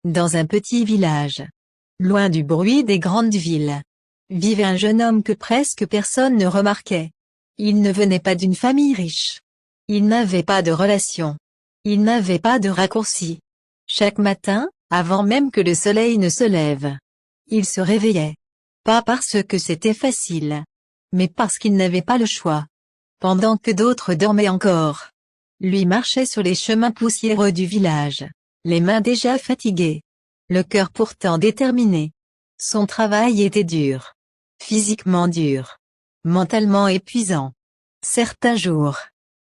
Dans un petit village, loin du bruit des grandes villes, vivait un jeune homme que presque personne ne remarquait. Il ne venait pas d'une famille riche. Il n'avait pas de relations. Il n'avait pas de raccourcis. Chaque matin, avant même que le soleil ne se lève, il se réveillait. Pas parce que c'était facile, mais parce qu'il n'avait pas le choix. Pendant que d'autres dormaient encore, lui marchait sur les chemins poussiéreux du village, les mains déjà fatiguées, le cœur pourtant déterminé. Son travail était dur, physiquement dur, mentalement épuisant. Certains jours,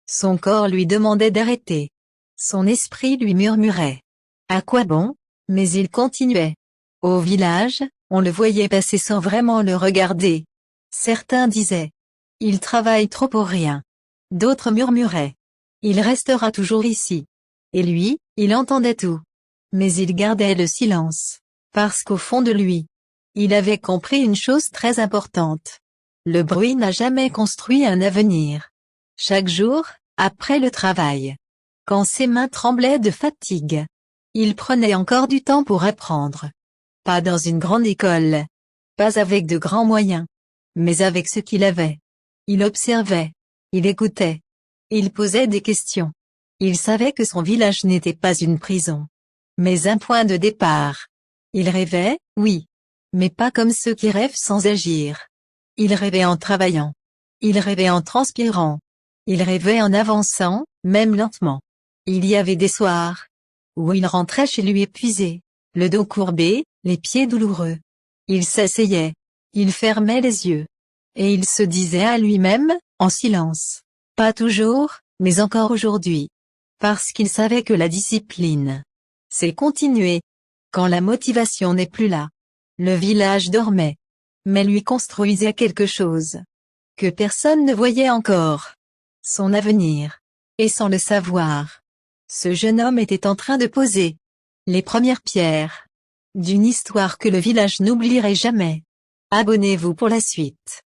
son corps lui demandait d'arrêter. Son esprit lui murmurait: à quoi bon? Mais il continuait. Au village, on le voyait passer sans vraiment le regarder. Certains disaient: il travaille trop pour rien. D'autres murmuraient: il restera toujours ici. Et lui, il entendait tout. Mais il gardait le silence, parce qu'au fond de lui, il avait compris une chose très importante. Le bruit n'a jamais construit un avenir. Chaque jour, après le travail, quand ses mains tremblaient de fatigue, il prenait encore du temps pour apprendre. Pas dans une grande école, pas avec de grands moyens, mais avec ce qu'il avait. Il observait, il écoutait, il posait des questions. Il savait que son village n'était pas une prison, mais un point de départ. Il rêvait, oui, mais pas comme ceux qui rêvent sans agir. Il rêvait en travaillant. Il rêvait en transpirant. Il rêvait en avançant, même lentement. Il y avait des soirs où il rentrait chez lui épuisé, le dos courbé, les pieds douloureux. Il s'asseyait, il fermait les yeux, et il se disait à lui-même, en silence: pas toujours, mais encore aujourd'hui. Parce qu'il savait que la discipline, c'est continuer. Quand la motivation n'est plus là. Le village dormait, mais lui construisait quelque chose que personne ne voyait encore. Son avenir. Et sans le savoir, ce jeune homme était en train de poser les premières pierres d'une histoire que le village n'oublierait jamais. Abonnez-vous pour la suite.